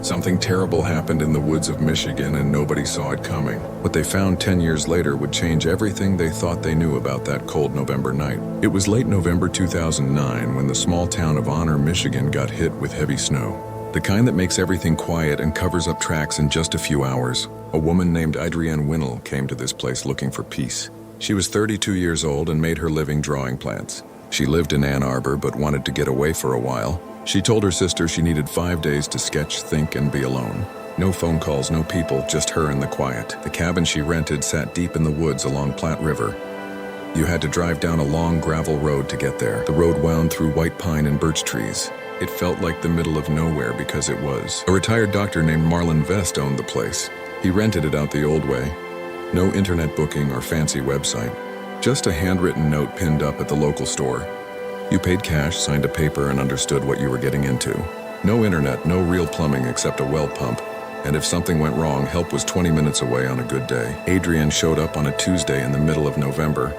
Something terrible happened in the woods of Michigan and nobody saw it coming. What they found 10 years later would change everything they thought they knew about that cold November night. It was late November 2009 when the small town of Honor, Michigan got hit with heavy snow. The kind that makes everything quiet and covers up tracks in just a few hours. A woman named Adrienne Wintall came to this place looking for peace. She was 32 years old and made her living drawing plants. She lived in Ann Arbor but wanted to get away for a while. She told her sister she needed 5 days to sketch, think, and be alone. No phone calls, no people, just her and the quiet. The cabin she rented sat deep in the woods along Platte River. You had to drive down a long gravel road to get there. The road wound through white pine and birch trees. It felt like the middle of nowhere because it was. A retired doctor named Marlon Vest owned the place. He rented it out the old way. No internet booking or fancy website. Just a handwritten note pinned up at the local store. You paid cash, signed a paper, and understood what you were getting into. No internet, no real plumbing except a well pump. And if something went wrong, help was 20 minutes away on a good day. Adrienne showed up on a Tuesday in the middle of November.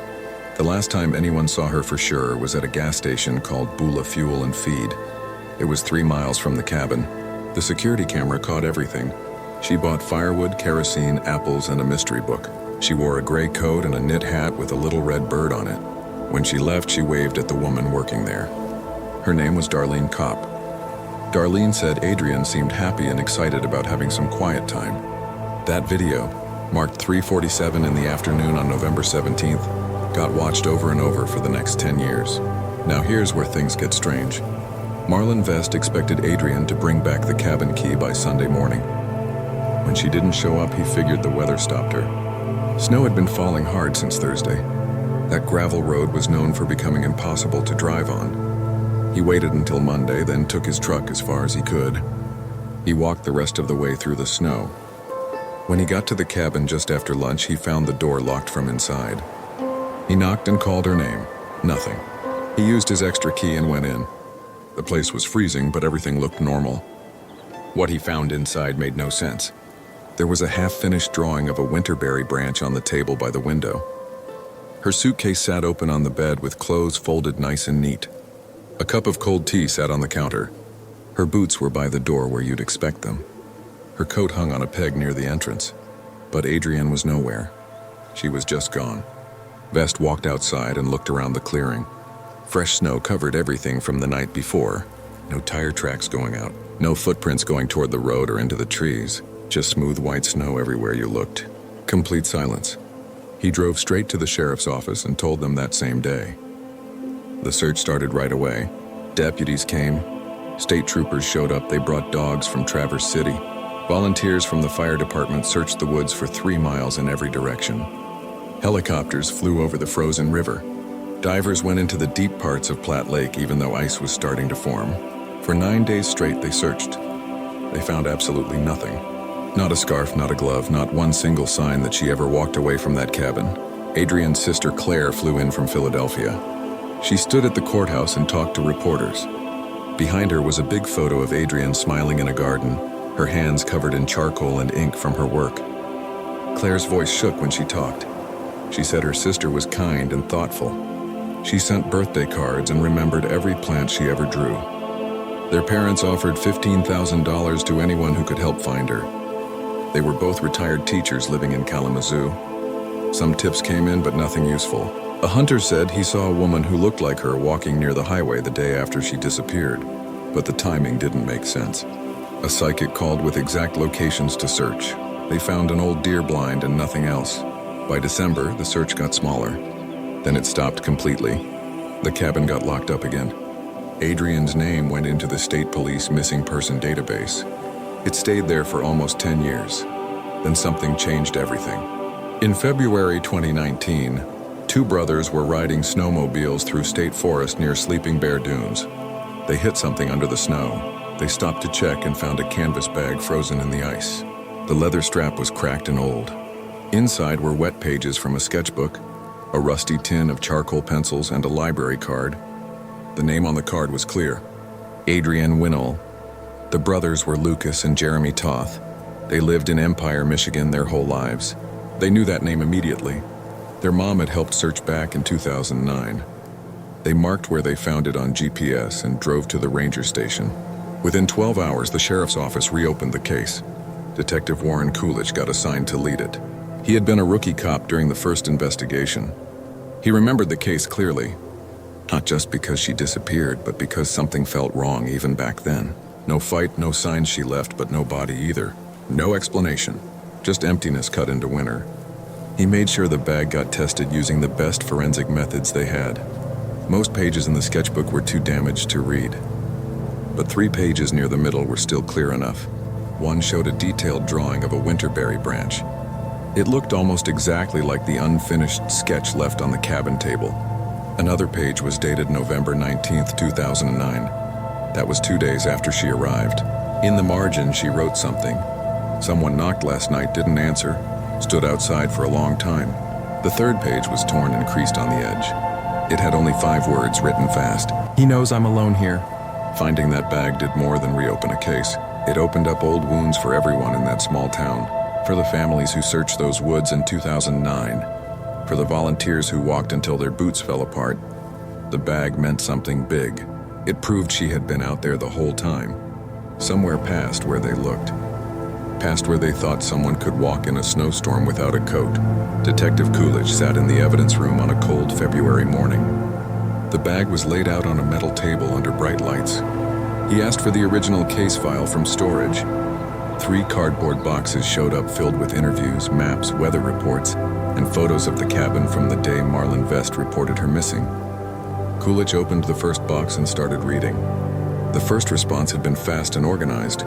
The last time anyone saw her for sure was at a gas station called Bula Fuel and Feed. It was 3 miles from the cabin. The security camera caught everything. She bought firewood, kerosene, apples, and a mystery book. She wore a gray coat and a knit hat with a little red bird on it. When she left, she waved at the woman working there. Her name was Darlene Kopp. Darlene said Adrienne seemed happy and excited about having some quiet time. That video, marked 3:47 in the afternoon on November 17th, got watched over and over for the next 10 years. Now here's where things get strange. Marlon Vest expected Adrienne to bring back the cabin key by Sunday morning. When she didn't show up, he figured the weather stopped her. Snow had been falling hard since Thursday. That gravel road was known for becoming impossible to drive on. He waited until Monday, then took his truck as far as he could. He walked the rest of the way through the snow. When he got to the cabin just after lunch, he found the door locked from inside. He knocked and called her name. Nothing. He used his extra key and went in. The place was freezing, but everything looked normal. What he found inside made no sense. There was a half-finished drawing of a winterberry branch on the table by the window. Her suitcase sat open on the bed with clothes folded nice and neat. A cup of cold tea sat on the counter. Her boots were by the door where you'd expect them. Her coat hung on a peg near the entrance. But Adrienne was nowhere. She was just gone. Vest walked outside and looked around the clearing. Fresh snow covered everything from the night before. No tire tracks going out. No footprints going toward the road or into the trees. Just smooth white snow everywhere you looked. Complete silence. He drove straight to the sheriff's office and told them that same day. The search started right away. Deputies came. State troopers showed up. They brought dogs from Traverse City. Volunteers from the fire department searched the woods for 3 miles in every direction. Helicopters flew over the frozen river. Divers went into the deep parts of Platte Lake even though ice was starting to form. For 9 days straight they searched. They found absolutely nothing. Not a scarf, not a glove, not one single sign that she ever walked away from that cabin. Adrienne's sister Claire flew in from Philadelphia. She stood at the courthouse and talked to reporters. Behind her was a big photo of Adrienne smiling in a garden, her hands covered in charcoal and ink from her work. Claire's voice shook when she talked. She said her sister was kind and thoughtful. She sent birthday cards and remembered every plant she ever drew. Their parents offered $15,000 to anyone who could help find her. They were both retired teachers living in Kalamazoo. Some tips came in, but nothing useful. A hunter said he saw a woman who looked like her walking near the highway the day after she disappeared, but the timing didn't make sense. A psychic called with exact locations to search. They found an old deer blind and nothing else. By December, the search got smaller. Then it stopped completely. The cabin got locked up again. Adrienne's name went into the state police missing person database. It stayed there for almost 10 years. Then something changed everything. In February 2019, 2 brothers were riding snowmobiles through state forest near Sleeping Bear Dunes. They hit something under the snow. They stopped to check and found a canvas bag frozen in the ice. The leather strap was cracked and old. Inside were wet pages from a sketchbook, a rusty tin of charcoal pencils, and a library card. The name on the card was clear: Adrienne Wintall. The brothers were Lucas and Jeremy Toth. They lived in Empire, Michigan their whole lives. They knew that name immediately. Their mom had helped search back in 2009. They marked where they found it on GPS and drove to the ranger station. Within 12 hours, the sheriff's office reopened the case. Detective Warren Kulick got assigned to lead it. He had been a rookie cop during the first investigation. He remembered the case clearly, not just because she disappeared, but because something felt wrong even back then. No fight, no signs she left, but no body either. No explanation, just emptiness cut into winter. He made sure the bag got tested using the best forensic methods they had. Most pages in the sketchbook were too damaged to read, but 3 pages near the middle were still clear enough. One showed a detailed drawing of a winterberry branch. It looked almost exactly like the unfinished sketch left on the cabin table. Another page was dated November 19th, 2009. That was 2 days after she arrived. In the margin, she wrote something. Someone knocked last night, didn't answer, stood outside for a long time. The third page was torn and creased on the edge. It had only 5 words written fast. He knows I'm alone here. Finding that bag did more than reopen a case. It opened up old wounds for everyone in that small town. For the families who searched those woods in 2009. For the volunteers who walked until their boots fell apart. The bag meant something big. It proved she had been out there the whole time. Somewhere past where they looked. Past where they thought someone could walk in a snowstorm without a coat. Detective Kulick sat in the evidence room on a cold February morning. The bag was laid out on a metal table under bright lights. He asked for the original case file from storage. 3 cardboard boxes showed up filled with interviews, maps, weather reports, and photos of the cabin from the day Marlon Vest reported her missing. Kulick opened the first box and started reading. The first response had been fast and organized.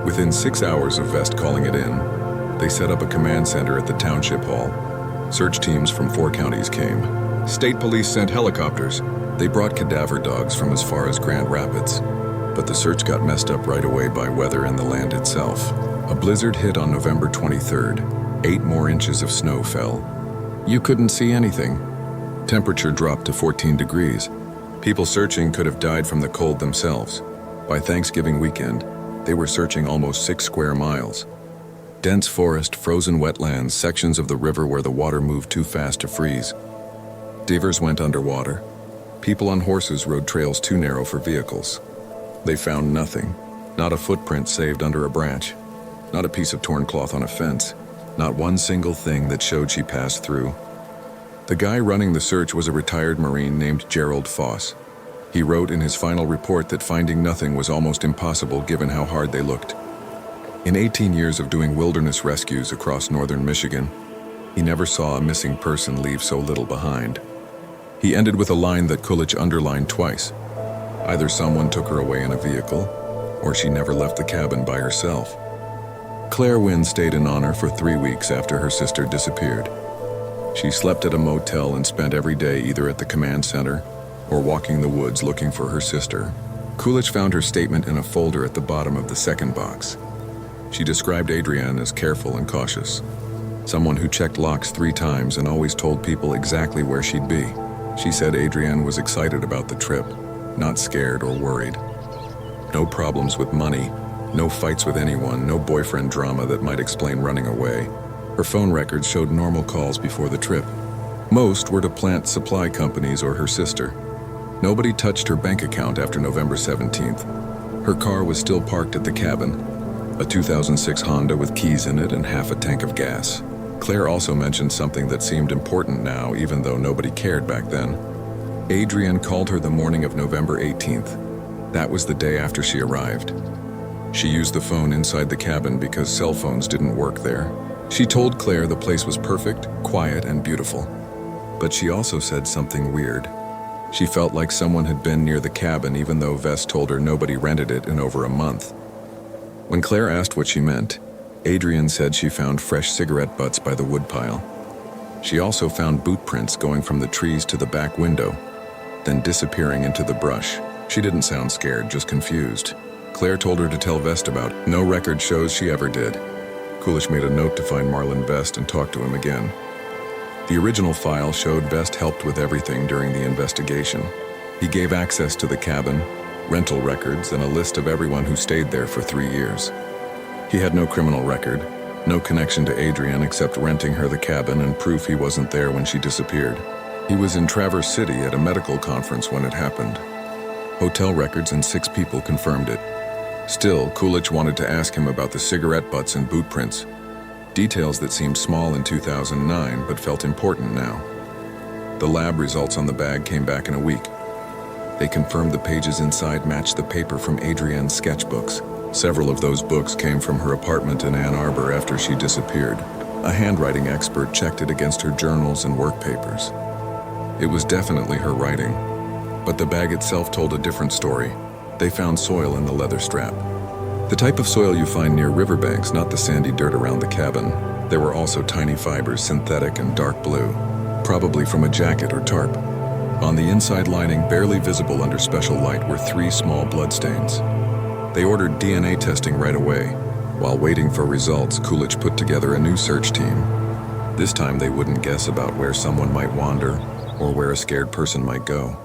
Within 6 hours of Vest calling it in, they set up a command center at the township hall. Search teams from 4 counties came. State police sent helicopters. They brought cadaver dogs from as far as Grand Rapids. But the search got messed up right away by weather and the land itself. A blizzard hit on November 23rd. 8 more inches of snow fell. You couldn't see anything. Temperature dropped to 14 degrees. People searching could have died from the cold themselves. By Thanksgiving weekend, they were searching almost 6 square miles. Dense forest, frozen wetlands, sections of the river where the water moved too fast to freeze. Divers went underwater. People on horses rode trails too narrow for vehicles. They found nothing. Not a footprint saved under a branch. Not a piece of torn cloth on a fence. Not one single thing that showed she passed through. The guy running the search was a retired Marine named Gerald Foss. He wrote in his final report that finding nothing was almost impossible given how hard they looked. In 18 years of doing wilderness rescues across northern Michigan, he never saw a missing person leave so little behind. He ended with a line that Kulick underlined twice. Either someone took her away in a vehicle, or she never left the cabin by herself. Claire Wynn stayed in honor for 3 weeks after her sister disappeared. She slept at a motel and spent every day either at the command center or walking the woods looking for her sister. Kulick found her statement in a folder at the bottom of the second box. She described Adrienne as careful and cautious. Someone who checked locks 3 times and always told people exactly where she'd be. She said Adrienne was excited about the trip, not scared or worried. No problems with money, no fights with anyone, no boyfriend drama that might explain running away. Her phone records showed normal calls before the trip. Most were to plant supply companies or her sister. Nobody touched her bank account after November 17th. Her car was still parked at the cabin, a 2006 Honda with keys in it and half a tank of gas. Claire also mentioned something that seemed important now, even though nobody cared back then. Adrienne called her the morning of November 18th. That was the day after she arrived. She used the phone inside the cabin because cell phones didn't work there. She told Claire the place was perfect, quiet, and beautiful. But she also said something weird. She felt like someone had been near the cabin even though Vest told her nobody rented it in over a month. When Claire asked what she meant, Adrienne said she found fresh cigarette butts by the woodpile. She also found boot prints going from the trees to the back window, then disappearing into the brush. She didn't sound scared, just confused. Claire told her to tell Vest about it. No record shows she ever did. Kulick made a note to find Marlon Vest and talk to him again. The original file showed Vest helped with everything during the investigation. He gave access to the cabin, rental records, and a list of everyone who stayed there for 3 years. He had no criminal record, no connection to Adrienne except renting her the cabin and proof he wasn't there when she disappeared. He was in Traverse City at a medical conference when it happened. Hotel records and 6 people confirmed it. Still, Kulick wanted to ask him about the cigarette butts and boot prints, details that seemed small in 2009 but felt important now. The lab results on the bag came back in a week. They confirmed the pages inside matched the paper from Adrienne's sketchbooks. Several of those books came from her apartment in Ann Arbor after she disappeared. A handwriting expert checked it against her journals and work papers. It was definitely her writing, but the bag itself told a different story. They found soil in the leather strap. The type of soil you find near riverbanks, not the sandy dirt around the cabin. There were also tiny fibers, synthetic and dark blue, probably from a jacket or tarp. On the inside lining, barely visible under special light, were 3 small bloodstains. They ordered DNA testing right away. While waiting for results, Kulick put together a new search team. This time they wouldn't guess about where someone might wander or where a scared person might go.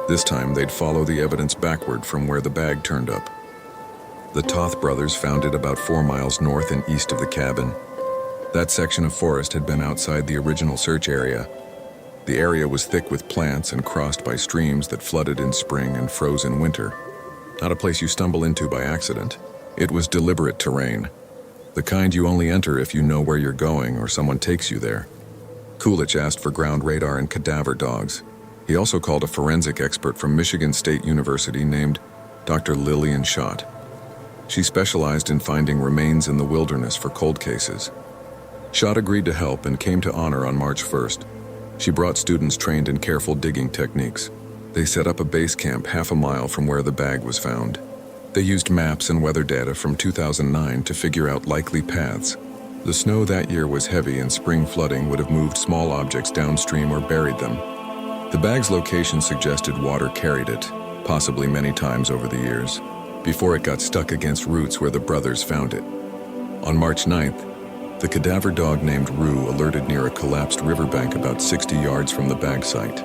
This time they'd follow the evidence backward from where the bag turned up. The Toth brothers found it about 4 miles north and east of the cabin. That section of forest had been outside the original search area. The area was thick with plants and crossed by streams that flooded in spring and froze in winter. Not a place you stumble into by accident. It was deliberate terrain, the kind you only enter if you know where you're going or someone takes you there. Kulick asked for ground radar and cadaver dogs. He also called a forensic expert from Michigan State University named Dr. Lillian Schott. She specialized in finding remains in the wilderness for cold cases. Schott agreed to help and came to Honor on March 1st. She brought students trained in careful digging techniques. They set up a base camp half a mile from where the bag was found. They used maps and weather data from 2009 to figure out likely paths. The snow that year was heavy and spring flooding would have moved small objects downstream or buried them. The bag's location suggested water carried it, possibly many times over the years, before it got stuck against roots where the brothers found it. On March 9th, the cadaver dog named Rue alerted near a collapsed riverbank about 60 yards from the bag site.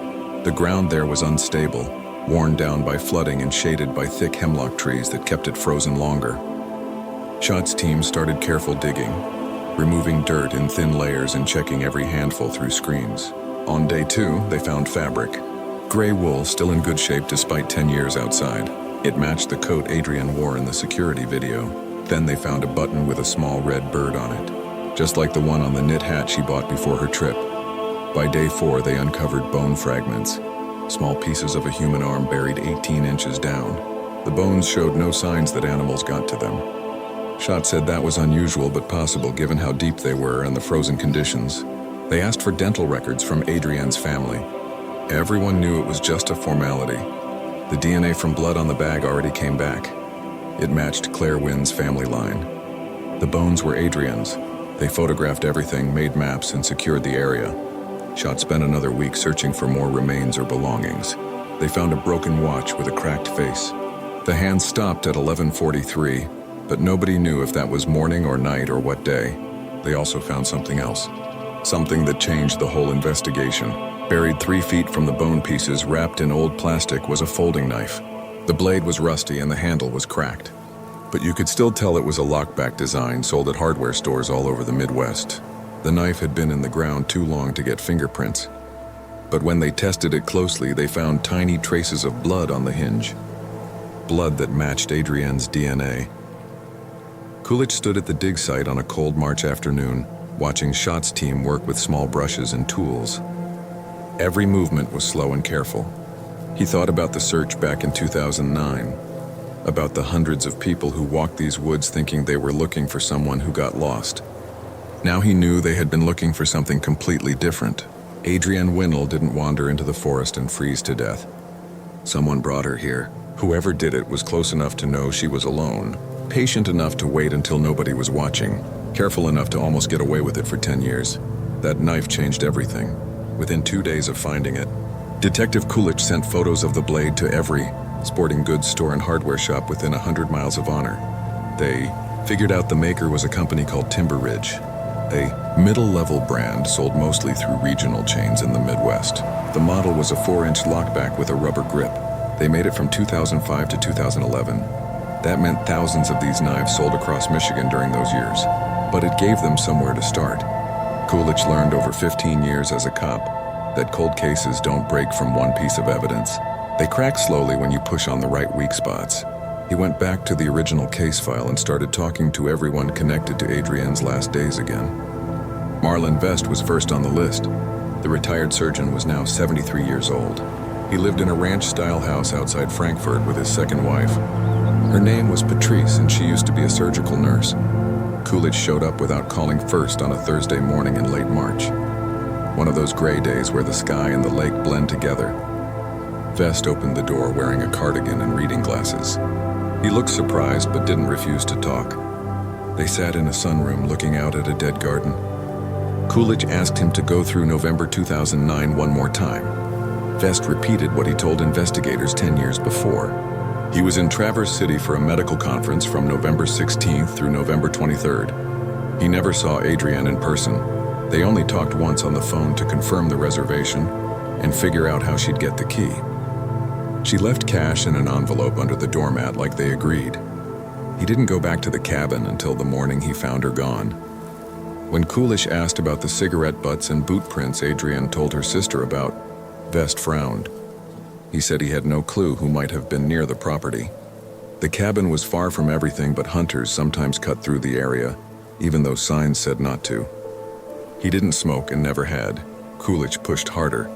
The ground there was unstable, worn down by flooding and shaded by thick hemlock trees that kept it frozen longer. Schott's team started careful digging, removing dirt in thin layers and checking every handful through screens. On day 2, they found fabric. Gray wool, still in good shape despite 10 years outside. It matched the coat Adrienne wore in the security video. Then they found a button with a small red bird on it, just like the one on the knit hat she bought before her trip. By day 4, they uncovered bone fragments, small pieces of a human arm buried 18 inches down. The bones showed no signs that animals got to them. Schott said that was unusual but possible given how deep they were and the frozen conditions. They asked for dental records from Adrienne's family. Everyone knew it was just a formality. The DNA from blood on the bag already came back. It matched Claire Wynn's family line. The bones were Adrienne's. They photographed everything, made maps, and secured the area. Schott spent another week searching for more remains or belongings. They found a broken watch with a cracked face. The hand stopped at 11:43, but nobody knew if that was morning or night or what day. They also found something else. Something that changed the whole investigation. Buried 3 feet from the bone pieces, wrapped in old plastic, was a folding knife. The blade was rusty and the handle was cracked. But you could still tell it was a lockback design sold at hardware stores all over the Midwest. The knife had been in the ground too long to get fingerprints. But when they tested it closely, they found tiny traces of blood on the hinge. Blood that matched Adrienne's DNA. Kulick stood at the dig site on a cold March afternoon, watching Schott's team work with small brushes and tools. Every movement was slow and careful. He thought about the search back in 2009, about the hundreds of people who walked these woods thinking they were looking for someone who got lost. Now he knew they had been looking for something completely different. Adrienne Wintall didn't wander into the forest and freeze to death. Someone brought her here. Whoever did it was close enough to know she was alone, patient enough to wait until nobody was watching, careful enough to almost get away with it for 10 years. That knife changed everything. Within 2 days of finding it, Detective Kulick sent photos of the blade to every sporting goods store and hardware shop within 100 miles of Honor. They figured out the maker was a company called Timber Ridge, a middle-level brand sold mostly through regional chains in the Midwest. The model was a 4-inch lockback with a rubber grip. They made it from 2005 to 2011. That meant thousands of these knives sold across Michigan during those years. But it gave them somewhere to start. Kulick learned over 15 years as a cop that cold cases don't break from one piece of evidence. They crack slowly when you push on the right weak spots. He went back to the original case file and started talking to everyone connected to Adrienne's last days again. Marlon Vest was first on the list. The retired surgeon was now 73 years old. He lived in a ranch-style house outside Frankfurt with his second wife. Her name was Patrice, and she used to be a surgical nurse. Kulick showed up without calling first on a Thursday morning in late March. One of those gray days where the sky and the lake blend together. Vest opened the door wearing a cardigan and reading glasses. He looked surprised but didn't refuse to talk. They sat in a sunroom looking out at a dead garden. Kulick asked him to go through November 2009 one more time. Vest repeated what he told investigators 10 years before. He was in Traverse City for a medical conference from November 16th through November 23rd. He never saw Adrienne in person. They only talked once on the phone to confirm the reservation and figure out how she'd get the key. She left cash in an envelope under the doormat like they agreed. He didn't go back to the cabin until the morning he found her gone. When Kulick asked about the cigarette butts and boot prints Adrienne told her sister about, Vest frowned. He said he had no clue who might have been near the property. The cabin was far from everything, but hunters sometimes cut through the area, even though signs said not to. He didn't smoke and never had. Kulick pushed harder.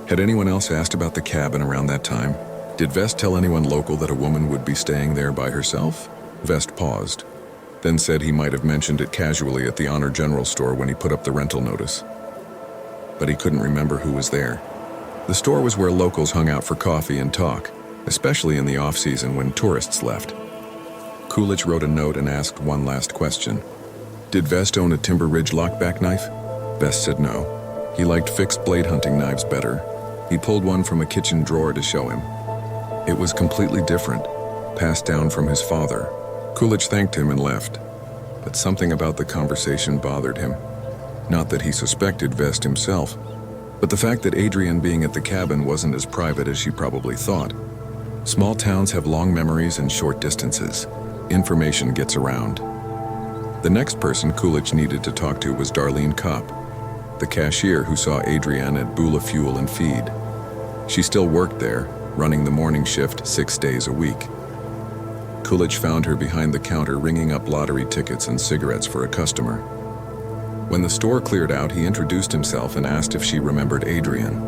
Had anyone else asked about the cabin around that time? Did Vest tell anyone local that a woman would be staying there by herself? Vest paused, then said he might have mentioned it casually at the Honor General store when he put up the rental notice. But he couldn't remember who was there. The store was where locals hung out for coffee and talk, especially in the off-season when tourists left. Kulick wrote a note and asked one last question. Did Vest own a Timber Ridge lockback knife? Vest said no. He liked fixed blade hunting knives better. He pulled one from a kitchen drawer to show him. It was completely different, passed down from his father. Kulick thanked him and left, but something about the conversation bothered him. Not that he suspected Vest himself, but the fact that Adrienne being at the cabin wasn't as private as she probably thought. Small towns have long memories and short distances. Information gets around. The next person Kulick needed to talk to was Darlene Kopp, the cashier who saw Adrienne at Beulah Fuel and Feed. She still worked there, running the morning shift 6 days a week. Kulick found her behind the counter ringing up lottery tickets and cigarettes for a customer. When the store cleared out, he introduced himself and asked if she remembered Adrienne.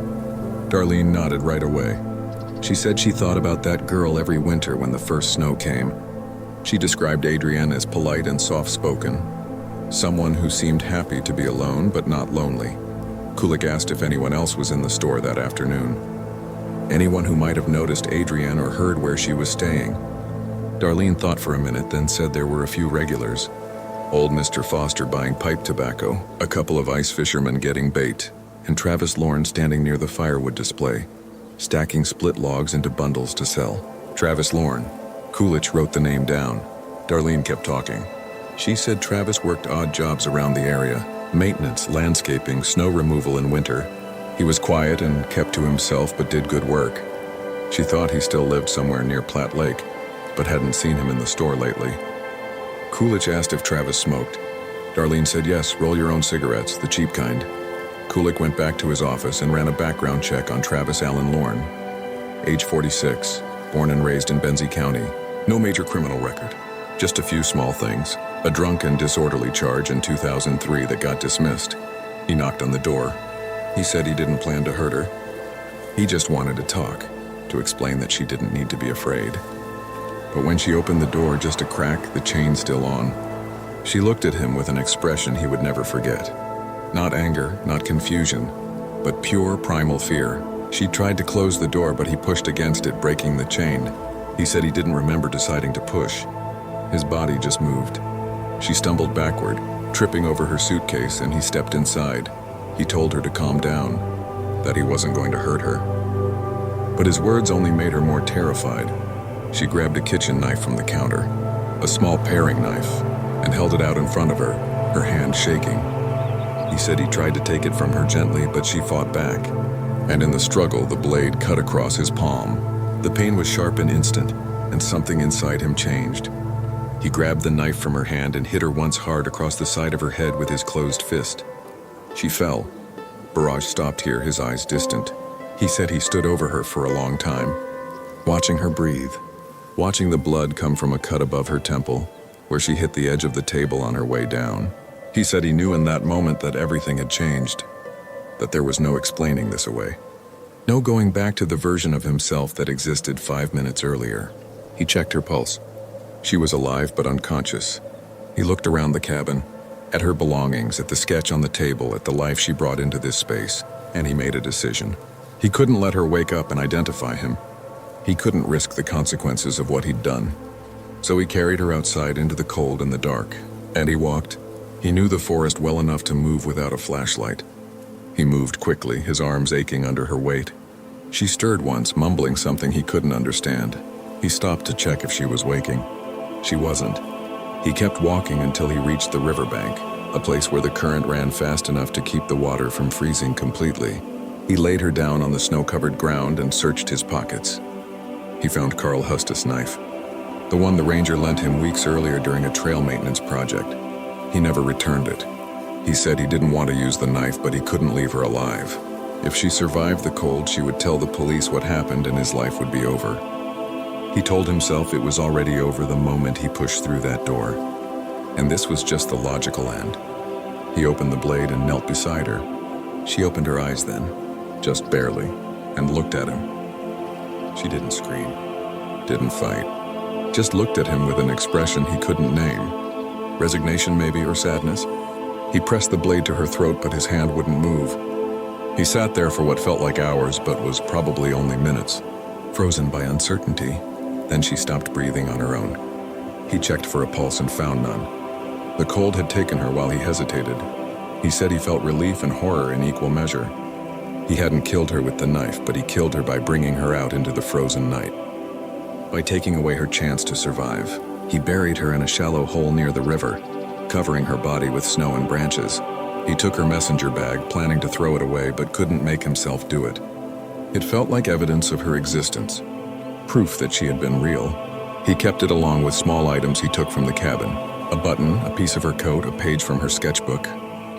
Darlene nodded right away. She said she thought about that girl every winter when the first snow came. She described Adrienne as polite and soft-spoken, someone who seemed happy to be alone but not lonely. Kulick asked if anyone else was in the store that afternoon. Anyone who might have noticed Adrienne or heard where she was staying. Darlene thought for a minute, then said there were a few regulars. Old Mr. Foster buying pipe tobacco, a couple of ice fishermen getting bait, and Travis Lorne standing near the firewood display, stacking split logs into bundles to sell. Travis Lorne. Kulick wrote the name down. Darlene kept talking. She said Travis worked odd jobs around the area, maintenance, landscaping, snow removal in winter. He was quiet and kept to himself but did good work. She thought he still lived somewhere near Platte Lake, but hadn't seen him in the store lately. Kulick asked if Travis smoked. Darlene said yes, roll your own cigarettes, the cheap kind. Kulick went back to his office and ran a background check on Travis Allen Lorne. Age 46, born and raised in Benzie County. No major criminal record, just a few small things. A drunk and disorderly charge in 2003 that got dismissed. He knocked on the door. He said he didn't plan to hurt her. He just wanted to talk, to explain that she didn't need to be afraid. But when she opened the door just a crack, the chain still on, she looked at him with an expression he would never forget. Not anger, not confusion, but pure primal fear. She tried to close the door, but he pushed against it, breaking the chain. He said he didn't remember deciding to push. His body just moved. She stumbled backward, tripping over her suitcase, and he stepped inside. He told her to calm down, that he wasn't going to hurt her. But his words only made her more terrified. She grabbed a kitchen knife from the counter, a small paring knife, and held it out in front of her, her hand shaking. He said he tried to take it from her gently, but she fought back. And in the struggle, the blade cut across his palm. The pain was sharp and instant, and something inside him changed. He grabbed the knife from her hand and hit her once hard across the side of her head with his closed fist. She fell. Barrage stopped here, his eyes distant. He said he stood over her for a long time, watching her breathe, watching the blood come from a cut above her temple, where she hit the edge of the table on her way down. He said he knew in that moment that everything had changed, that there was no explaining this away. No going back to the version of himself that existed 5 minutes earlier. He checked her pulse. She was alive but unconscious. He looked around the cabin, at her belongings, at the sketch on the table, at the life she brought into this space, and he made a decision. He couldn't let her wake up and identify him. He couldn't risk the consequences of what he'd done. So he carried her outside into the cold and the dark, and he walked. He knew the forest well enough to move without a flashlight. He moved quickly, his arms aching under her weight. She stirred once, mumbling something he couldn't understand. He stopped to check if she was waking. She wasn't. He kept walking until he reached the riverbank, a place where the current ran fast enough to keep the water from freezing completely. He laid her down on the snow-covered ground and searched his pockets. He found Carl Hustis' knife, the one the ranger lent him weeks earlier during a trail maintenance project. He never returned it. He said he didn't want to use the knife, but he couldn't leave her alive. If she survived the cold, she would tell the police what happened and his life would be over. He told himself it was already over the moment he pushed through that door. And this was just the logical end. He opened the blade and knelt beside her. She opened her eyes then, just barely, and looked at him. She didn't scream, didn't fight, just looked at him with an expression he couldn't name. Resignation maybe, or sadness? He pressed the blade to her throat, but his hand wouldn't move. He sat there for what felt like hours, but was probably only minutes, frozen by uncertainty. Then she stopped breathing on her own. He checked for a pulse and found none. The cold had taken her while he hesitated. He said he felt relief and horror in equal measure. He hadn't killed her with the knife, but he killed her by bringing her out into the frozen night. By taking away her chance to survive, he buried her in a shallow hole near the river, covering her body with snow and branches. He took her messenger bag, planning to throw it away, but couldn't make himself do it. It felt like evidence of her existence, proof that she had been real. He kept it along with small items he took from the cabin, a button, a piece of her coat, a page from her sketchbook.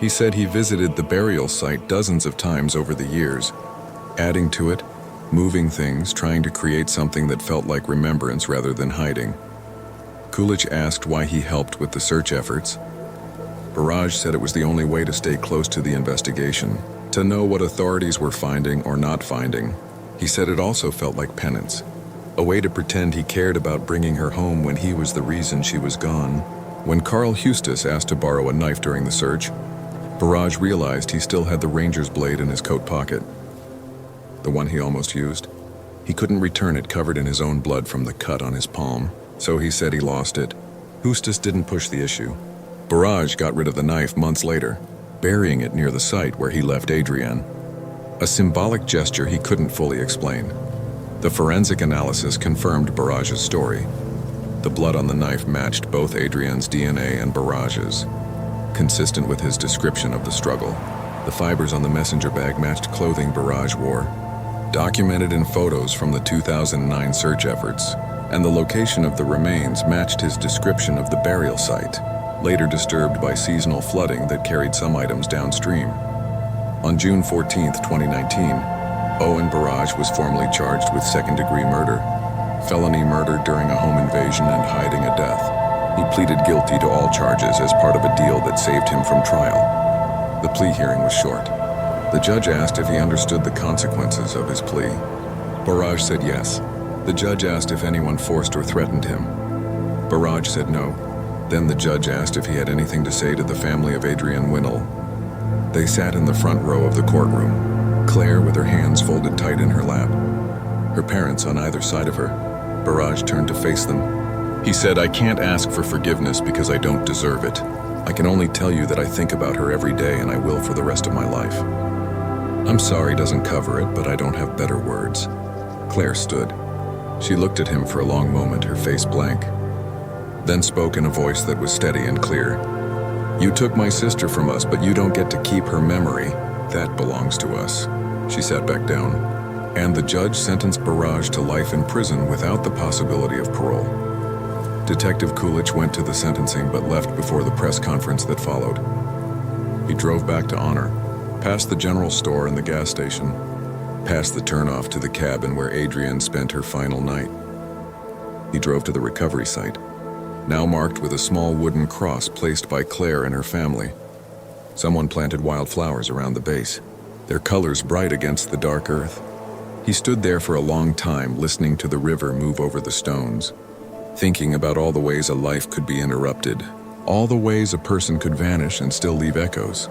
He said he visited the burial site dozens of times over the years, adding to it, moving things, trying to create something that felt like remembrance rather than hiding. Kulick asked why he helped with the search efforts. Berridge said it was the only way to stay close to the investigation, to know what authorities were finding or not finding. He said it also felt like penance, a way to pretend he cared about bringing her home when he was the reason she was gone. When Carl Hustis asked to borrow a knife during the search, Berridge realized he still had the ranger's blade in his coat pocket, the one he almost used. He couldn't return it covered in his own blood from the cut on his palm, so he said he lost it. Hustis didn't push the issue. Berridge got rid of the knife months later, burying it near the site where he left Adrienne. A symbolic gesture he couldn't fully explain. The forensic analysis confirmed Berridge's story. The blood on the knife matched both Adrienne's DNA and Berridge's, consistent with his description of the struggle. The fibers on the messenger bag matched clothing Berridge wore, documented in photos from the 2009 search efforts, and the location of the remains matched his description of the burial site, later disturbed by seasonal flooding that carried some items downstream. On June 14, 2019, Owen Berridge was formally charged with second-degree murder, felony murder during a home invasion, and hiding a death. He pleaded guilty to all charges as part of a deal that saved him from trial. The plea hearing was short. The judge asked if he understood the consequences of his plea. Berridge said yes. The judge asked if anyone forced or threatened him. Berridge said no. Then the judge asked if he had anything to say to the family of Adrienne Wintall. They sat in the front row of the courtroom, Claire with her hands folded tight in her lap, her parents on either side of her. Berridge turned to face them. He said, "I can't ask for forgiveness because I don't deserve it. I can only tell you that I think about her every day, and I will for the rest of my life. I'm sorry doesn't cover it, but I don't have better words." Claire stood. She looked at him for a long moment, her face blank, then spoke in a voice that was steady and clear. "You took my sister from us, but you don't get to keep her memory. That belongs to us." She sat back down, and the judge sentenced Berridge to life in prison without the possibility of parole. Detective Kulick went to the sentencing but left before the press conference that followed. He drove back to Honor, past the general store and the gas station, past the turnoff to the cabin where Adrienne spent her final night. He drove to the recovery site, now marked with a small wooden cross placed by Claire and her family. Someone planted wildflowers around the base, their colors bright against the dark earth. He stood there for a long time, listening to the river move over the stones, thinking about all the ways a life could be interrupted, all the ways a person could vanish and still leave echoes.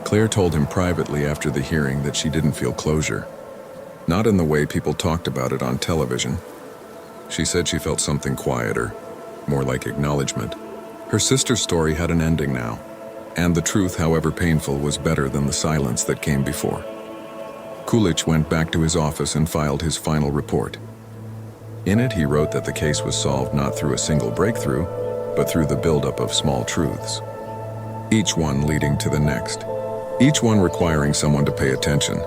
Claire told him privately after the hearing that she didn't feel closure. Not in the way people talked about it on television. She said she felt something quieter, more like acknowledgement. Her sister's story had an ending now, and the truth, however painful, was better than the silence that came before. Kulick went back to his office and filed his final report. In it, he wrote that the case was solved not through a single breakthrough, but through the buildup of small truths, each one leading to the next, each one requiring someone to pay attention.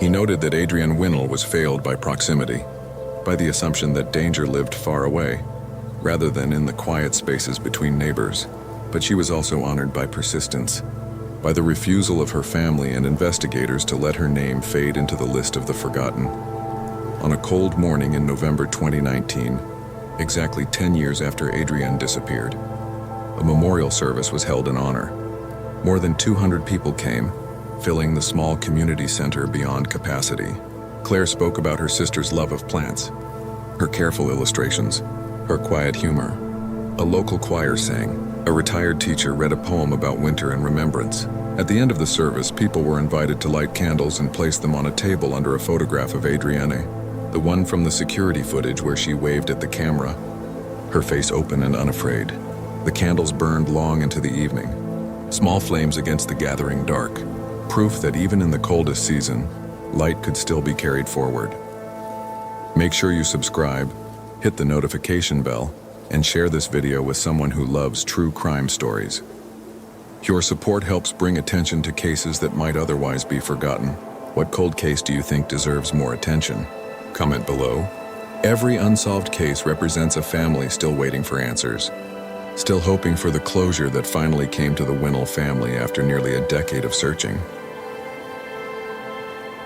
He noted that Adrienne Wintall was failed by proximity, by the assumption that danger lived far away, rather than in the quiet spaces between neighbors. But she was also honored by persistence, by the refusal of her family and investigators to let her name fade into the list of the forgotten. On a cold morning in November 2019, exactly 10 years after Adrienne disappeared, a memorial service was held in honor. More than 200 people came, filling the small community center beyond capacity. Claire spoke about her sister's love of plants, her careful illustrations, her quiet humor. A local choir sang. A retired teacher read a poem about winter and remembrance. At the end of the service, people were invited to light candles and place them on a table under a photograph of Adrienne, the one from the security footage where she waved at the camera, her face open and unafraid. The candles burned long into the evening, small flames against the gathering dark, proof that even in the coldest season, light could still be carried forward. Make sure you subscribe, hit the notification bell, and share this video with someone who loves true crime stories. Your support helps bring attention to cases that might otherwise be forgotten. What cold case do you think deserves more attention? Comment below. Every unsolved case represents a family still waiting for answers, still hoping for the closure that finally came to the Wintall family after nearly a decade of searching.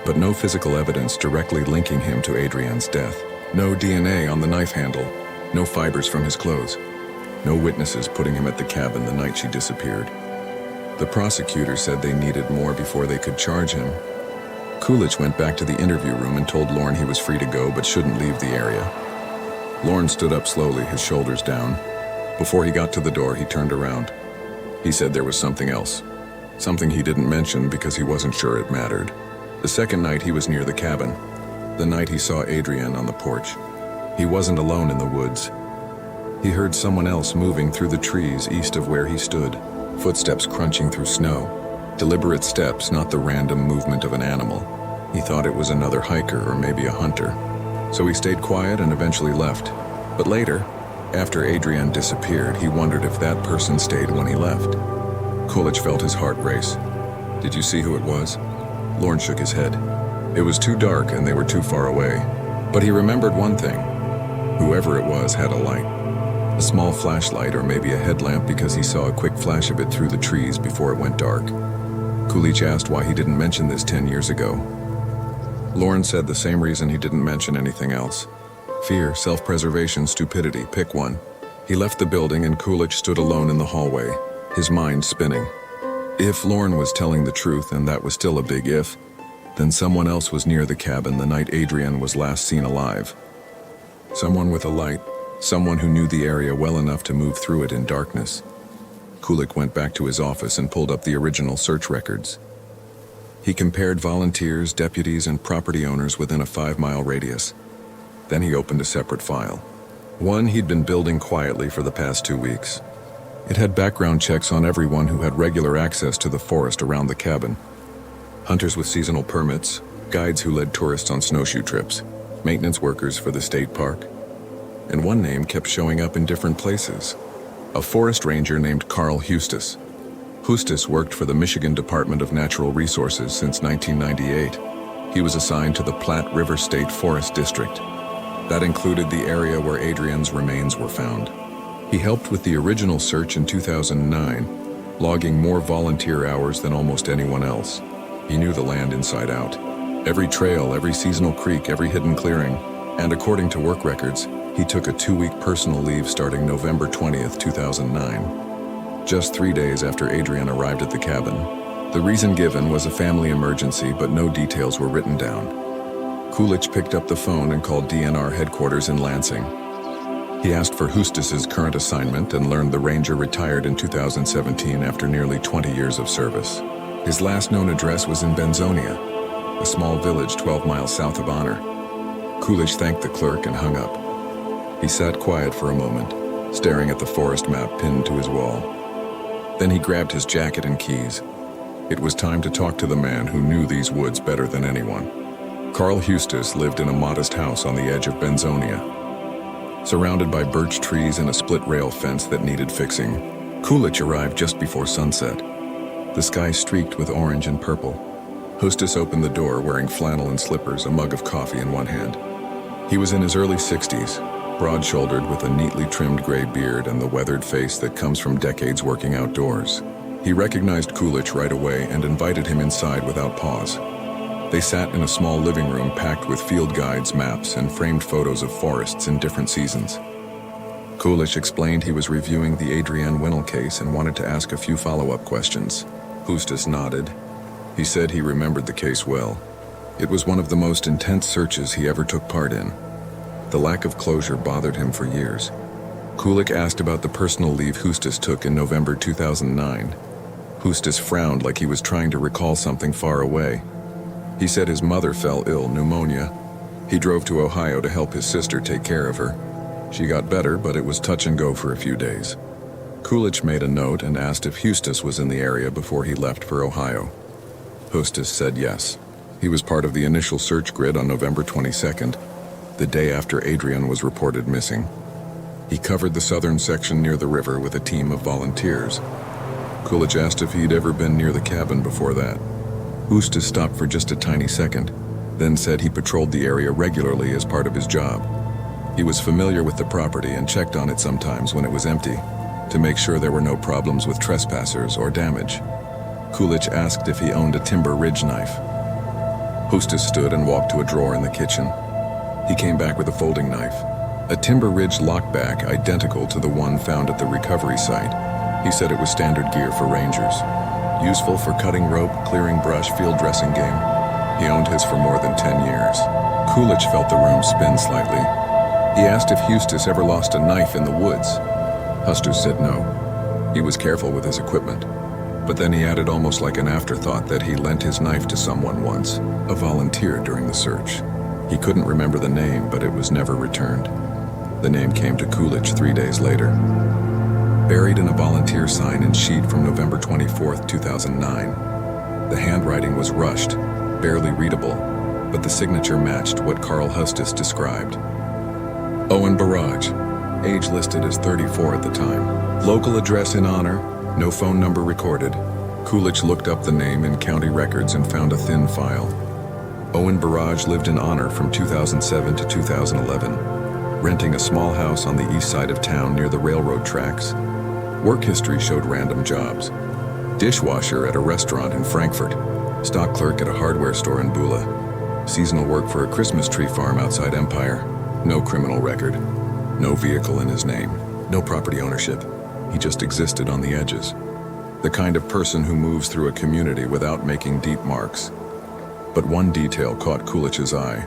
But no physical evidence directly linking him to Adrienne's death. No DNA on the knife handle, no fibers from his clothes, no witnesses putting him at the cabin the night she disappeared. The prosecutor said they needed more before they could charge him. Kulick went back to the interview room and told Lorne he was free to go but shouldn't leave the area. Lorne stood up slowly, his shoulders down. Before he got to the door, he turned around. He said there was something else, something he didn't mention because he wasn't sure it mattered. The second night he was near the cabin, the night he saw Adrienne on the porch. He wasn't alone in the woods. He heard someone else moving through the trees east of where he stood, footsteps crunching through snow. Deliberate steps, not the random movement of an animal. He thought it was another hiker or maybe a hunter. So he stayed quiet and eventually left. But later, after Adrienne disappeared, he wondered if that person stayed when he left. Kulick felt his heart race. Did you see who it was? Lorne shook his head. It was too dark and they were too far away. But he remembered one thing. Whoever it was had a light. A small flashlight or maybe a headlamp because he saw a quick flash of it through the trees before it went dark. Kulick asked why he didn't mention this 10 years ago. Lorne said the same reason he didn't mention anything else. Fear, self-preservation, stupidity, pick one. He left the building and Kulick stood alone in the hallway, his mind spinning. If Lorne was telling the truth, and that was still a big if, then someone else was near the cabin the night Adrienne was last seen alive. Someone with a light, someone who knew the area well enough to move through it in darkness. Kulick went back to his office and pulled up the original search records. He compared volunteers, deputies, and property owners within a 5-mile radius. Then he opened a separate file. One he'd been building quietly for the past 2 weeks. It had background checks on everyone who had regular access to the forest around the cabin. Hunters with seasonal permits, guides who led tourists on snowshoe trips, maintenance workers for the state park. And one name kept showing up in different places. A forest ranger named Carl Hustis. Hustis worked for the Michigan Department of Natural Resources since 1998. He was assigned to the Platte River State Forest District. That included the area where Adrienne's remains were found. He helped with the original search in 2009, logging more volunteer hours than almost anyone else. He knew the land inside out. Every trail, every seasonal creek, every hidden clearing. And according to work records, He took a 2-week personal leave starting November 20th, 2009, just 3 days after Adrienne arrived at the cabin. The reason given was a family emergency, but no details were written down. Kulick picked up the phone and called DNR headquarters in Lansing. He asked for Hustis's current assignment and learned the ranger retired in 2017 after nearly 20 years of service. His last known address was in Benzonia, a small village 12 miles south of Honor. Kulick thanked the clerk and hung up. He sat quiet for a moment, staring at the forest map pinned to his wall. Then he grabbed his jacket and keys. It was time to talk to the man who knew these woods better than anyone. Carl Hustis lived in a modest house on the edge of Benzonia, surrounded by birch trees and a split-rail fence that needed fixing. Kulick arrived just before sunset, the sky streaked with orange and purple. Hustis opened the door wearing flannel and slippers, a mug of coffee in one hand. He was in his early 60s, broad-shouldered with a neatly trimmed gray beard and the weathered face that comes from decades working outdoors. He recognized Kulick right away and invited him inside without pause. They sat in a small living room packed with field guides, maps, and framed photos of forests in different seasons. Kulick explained he was reviewing the Adrienne Wintall case and wanted to ask a few follow-up questions. Hustis nodded. He said he remembered the case well. It was one of the most intense searches he ever took part in. The lack of closure bothered him for years. Kulick asked about the personal leave Hustis took in November 2009. Hustis frowned like he was trying to recall something far away. He said his mother fell ill, pneumonia. He drove to Ohio to help his sister take care of her. She got better, but it was touch and go for a few days. Kulick made a note and asked if Hustis was in the area before he left for Ohio. Hustis said yes. He was part of the initial search grid on November 22nd, the day after Adrienne was reported missing. He covered the southern section near the river with a team of volunteers. Kulick asked if he'd ever been near the cabin before that. Hustis stopped for just a tiny second, then said he patrolled the area regularly as part of his job. He was familiar with the property and checked on it sometimes when it was empty, to make sure there were no problems with trespassers or damage. Kulick asked if he owned a timber ridge knife. Hustis stood and walked to a drawer in the kitchen. He came back with a folding knife, a timber ridge lockback identical to the one found at the recovery site. He said it was standard gear for rangers, useful for cutting rope, clearing brush, field dressing game. He owned his for more than 10 years. Kulick felt the room spin slightly. He asked if Hustis ever lost a knife in the woods. Hustis said no. He was careful with his equipment. But then he added almost like an afterthought that he lent his knife to someone once, a volunteer during the search. He couldn't remember the name, but it was never returned. The name came to Kulick 3 days later. Buried in a volunteer sign and sheet from November 24th, 2009. The handwriting was rushed, barely readable, but the signature matched what Carl Hustis described. Owen Berridge, age listed as 34 at the time. Local address in Honor, no phone number recorded. Kulick looked up the name in county records and found a thin file. Owen Berridge lived in Honor from 2007 to 2011, renting a small house on the east side of town near the railroad tracks. Work history showed random jobs. Dishwasher at a restaurant in Frankfurt, stock clerk at a hardware store in Beulah, seasonal work for a Christmas tree farm outside Empire. No criminal record, no vehicle in his name, no property ownership. He just existed on the edges. The kind of person who moves through a community without making deep marks. But one detail caught Kulick's eye.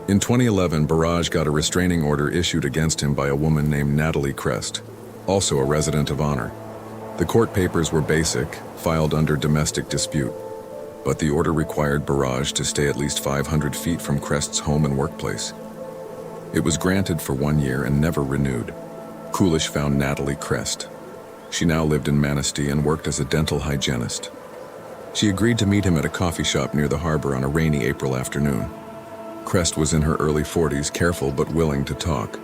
In 2011, Berridge got a restraining order issued against him by a woman named Natalie Crest, also a resident of Honor. The court papers were basic, filed under domestic dispute, but the order required Berridge to stay at least 500 feet from Crest's home and workplace. It was granted for 1 year and never renewed. Kulick found Natalie Crest. She now lived in Manistee and worked as a dental hygienist. She agreed to meet him at a coffee shop near the harbor on a rainy April afternoon. Crest was in her early 40s, careful but willing to talk.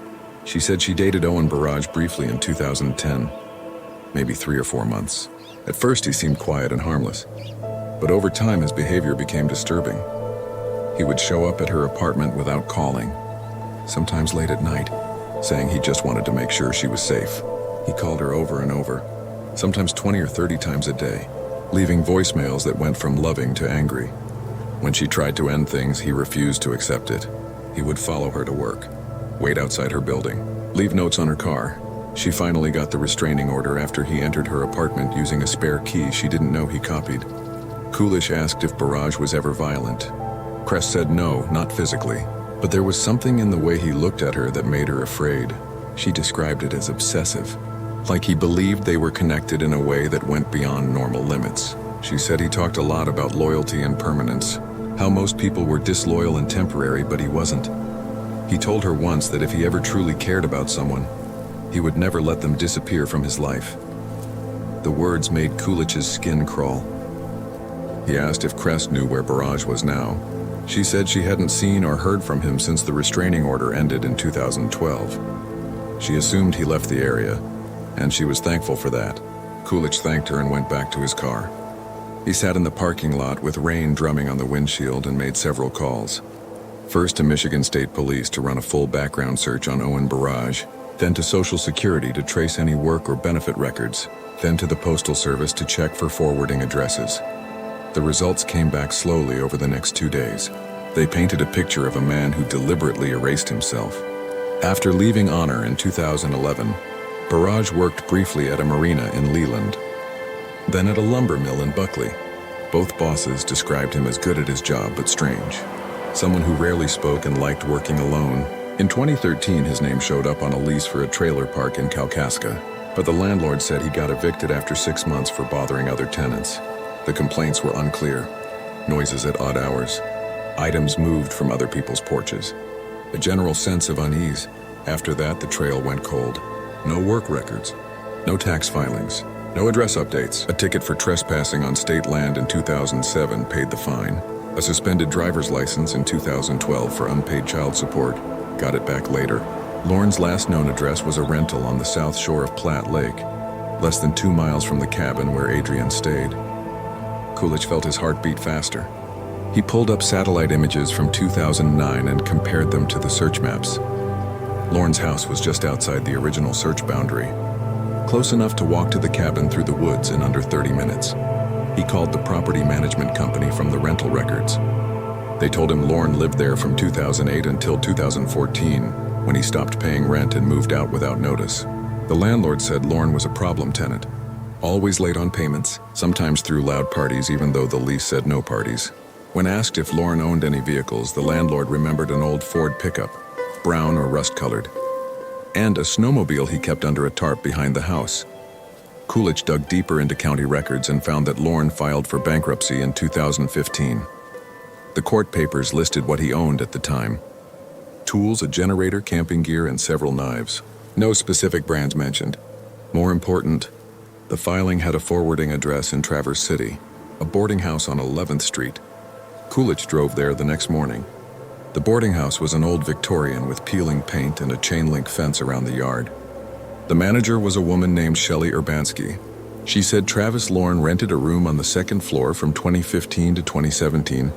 She said she dated Owen Berridge briefly in 2010, maybe 3 or 4 months. At first he seemed quiet and harmless, but over time his behavior became disturbing. He would show up at her apartment without calling, sometimes late at night, saying he just wanted to make sure she was safe. He called her over and over, sometimes 20 or 30 times a day, leaving voicemails that went from loving to angry. When she tried to end things, he refused to accept it. He would follow her to work. Wait outside her building. Leave notes on her car. She finally got the restraining order after he entered her apartment using a spare key she didn't know he copied. Kulick asked if Berridge was ever violent. Kress said no, not physically. But there was something in the way he looked at her that made her afraid. She described it as obsessive. Like he believed they were connected in a way that went beyond normal limits. She said he talked a lot about loyalty and permanence, how most people were disloyal and temporary, but he wasn't. He told her once that if he ever truly cared about someone, he would never let them disappear from his life. The words made Kulick's skin crawl. He asked if Kress knew where Berridge was now. She said she hadn't seen or heard from him since the restraining order ended in 2012. She assumed he left the area, and she was thankful for that. Kulick thanked her and went back to his car. He sat in the parking lot with rain drumming on the windshield and made several calls. First to Michigan State Police to run a full background search on Owen Berridge, then to Social Security to trace any work or benefit records, then to the Postal Service to check for forwarding addresses. The results came back slowly over the next 2 days. They painted a picture of a man who deliberately erased himself. After leaving Honor in 2011, Berridge worked briefly at a marina in Leland, then at a lumber mill in Buckley. Both bosses described him as good at his job but strange. Someone who rarely spoke and liked working alone. In 2013, his name showed up on a lease for a trailer park in Kalkaska, but the landlord said he got evicted after 6 months for bothering other tenants. The complaints were unclear. Noises at odd hours. Items moved from other people's porches. A general sense of unease. After that, the trail went cold. No work records. No tax filings. No address updates. A ticket for trespassing on state land in 2007 paid the fine. A suspended driver's license in 2012 for unpaid child support. Got it back later. Lorne's last known address was a rental on the south shore of Platte Lake, less than 2 miles from the cabin where Adrienne stayed. Kulick felt his heart beat faster. He pulled up satellite images from 2009 and compared them to the search maps. Lorne's house was just outside the original search boundary, close enough to walk to the cabin through the woods in under 30 minutes. He called the property management company from the rental records. They told him Lorne lived there from 2008 until 2014, when he stopped paying rent and moved out without notice. The landlord said Lorne was a problem tenant, always late on payments, sometimes threw loud parties even though the lease said no parties. When asked if Lorne owned any vehicles, the landlord remembered an old Ford pickup, brown or rust-colored, and a snowmobile he kept under a tarp behind the house. Kulick dug deeper into county records and found that Lorne filed for bankruptcy in 2015. The court papers listed what he owned at the time: tools, a generator, camping gear, and several knives. No specific brands mentioned. More important, the filing had a forwarding address in Traverse City, a boarding house on 11th Street. Kulick drove there the next morning. The boarding house was an old Victorian with peeling paint and a chain-link fence around the yard. The manager was a woman named Shelley Urbanski. She said Travis Lorne rented a room on the second floor from 2015 to 2017,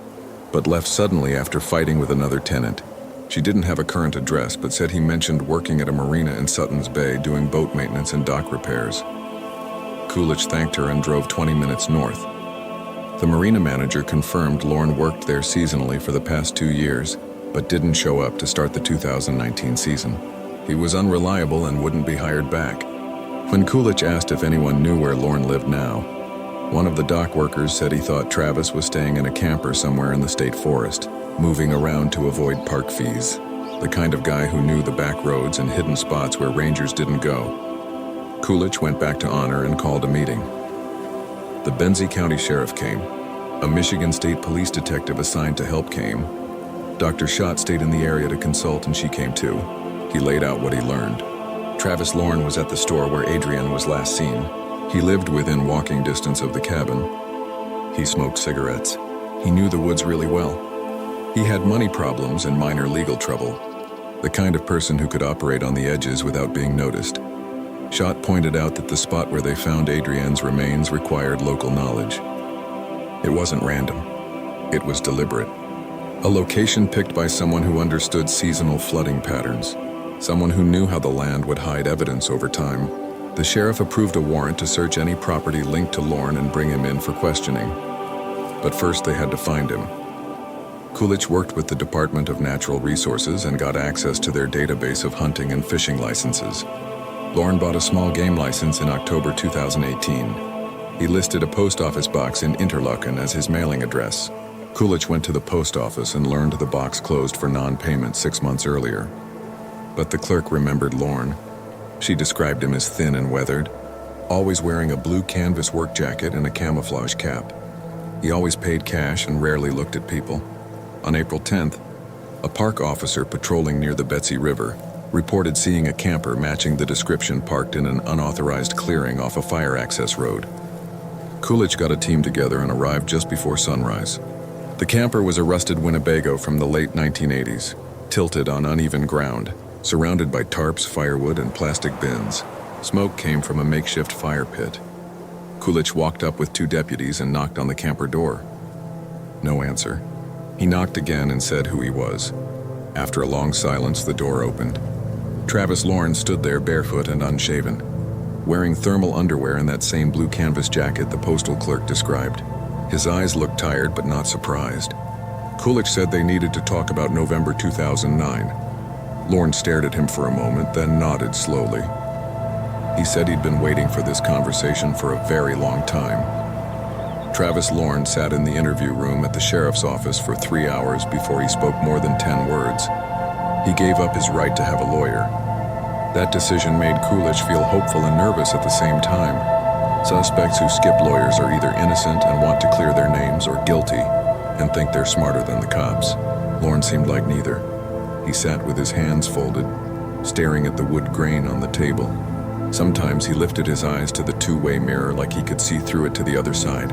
but left suddenly after fighting with another tenant. She didn't have a current address, but said he mentioned working at a marina in Sutton's Bay doing boat maintenance and dock repairs. Kulick thanked her and drove 20 minutes north. The marina manager confirmed Lorne worked there seasonally for the past 2 years, but didn't show up to start the 2019 season. He was unreliable and wouldn't be hired back. When Kulick asked if anyone knew where Lorne lived now, one of the dock workers said he thought Travis was staying in a camper somewhere in the state forest, moving around to avoid park fees. The kind of guy who knew the back roads and hidden spots where rangers didn't go. Kulick went back to Honor and called a meeting. The Benzie County Sheriff came. A Michigan State Police detective assigned to help came. Dr. Schott stayed in the area to consult and she came too. He laid out what he learned. Travis Lorne was at the store where Adrienne was last seen. He lived within walking distance of the cabin. He smoked cigarettes. He knew the woods really well. He had money problems and minor legal trouble. The kind of person who could operate on the edges without being noticed. Schott pointed out that the spot where they found Adrienne's remains required local knowledge. It wasn't random. It was deliberate. A location picked by someone who understood seasonal flooding patterns. Someone who knew how the land would hide evidence over time. The sheriff approved a warrant to search any property linked to Lorne and bring him in for questioning. But first they had to find him. Kulick worked with the Department of Natural Resources and got access to their database of hunting and fishing licenses. Lauren bought a small game license in October 2018. He listed a post office box in Interlaken as his mailing address. Kulick went to the post office and learned the box closed for non-payment 6 months earlier. But the clerk remembered Lauren. She described him as thin and weathered, always wearing a blue canvas work jacket and a camouflage cap. He always paid cash and rarely looked at people. On April 10th, a park officer patrolling near the Betsy River reported seeing a camper matching the description parked in an unauthorized clearing off a fire access road. Kulick got a team together and arrived just before sunrise. The camper was a rusted Winnebago from the late 1980s, tilted on uneven ground, surrounded by tarps, firewood, and plastic bins. Smoke came from a makeshift fire pit. Kulick walked up with 2 deputies and knocked on the camper door. No answer. He knocked again and said who he was. After a long silence, the door opened. Travis Lauren stood there barefoot and unshaven, wearing thermal underwear and that same blue canvas jacket the postal clerk described. His eyes looked tired but not surprised. Kulick said they needed to talk about November 2009. Lauren stared at him for a moment, then nodded slowly. He said he'd been waiting for this conversation for a very long time. Travis Lauren sat in the interview room at the sheriff's office for 3 hours before he spoke more than 10 words. He gave up his right to have a lawyer. That decision made Kulick feel hopeful and nervous at the same time. Suspects who skip lawyers are either innocent and want to clear their names or guilty and think they're smarter than the cops. Lauren seemed like neither. He sat with his hands folded, staring at the wood grain on the table. Sometimes he lifted his eyes to the two-way mirror like he could see through it to the other side.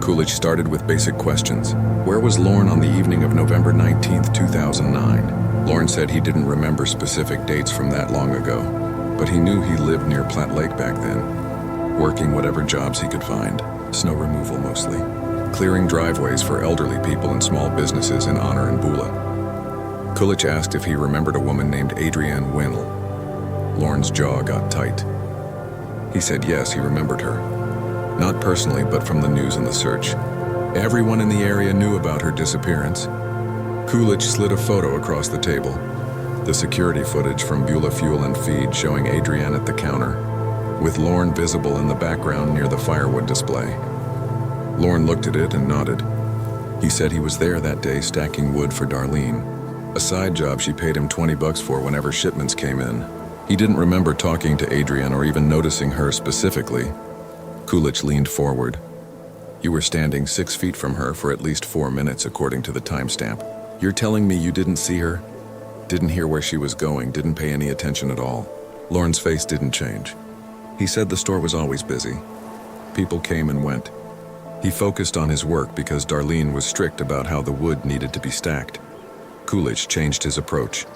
Kulick started with basic questions. Where was Lauren on the evening of November 19, 2009? Lauren said he didn't remember specific dates from that long ago, but he knew he lived near Platte Lake back then, working whatever jobs he could find, snow removal mostly, clearing driveways for elderly people and small businesses in Honor and Beulah. Kulick asked if he remembered a woman named Adrienne Wintall. Lauren's jaw got tight. He said yes, he remembered her. Not personally, but from the news and the search. Everyone in the area knew about her disappearance. Kulick slid a photo across the table. The security footage from Beulah Fuel and Feed showing Adrienne at the counter, with Lauren visible in the background near the firewood display. Lauren looked at it and nodded. He said he was there that day stacking wood for Darlene, a side job she paid him $20 for whenever shipments came in. He didn't remember talking to Adrienne or even noticing her specifically. Kulick leaned forward. You were standing 6 feet from her for at least 4 minutes, according to the timestamp. You're telling me you didn't see her? Didn't hear where she was going, didn't pay any attention at all? Lauren's face didn't change. He said the store was always busy. People came and went. He focused on his work because Darlene was strict about how the wood needed to be stacked. Kulick changed his approach.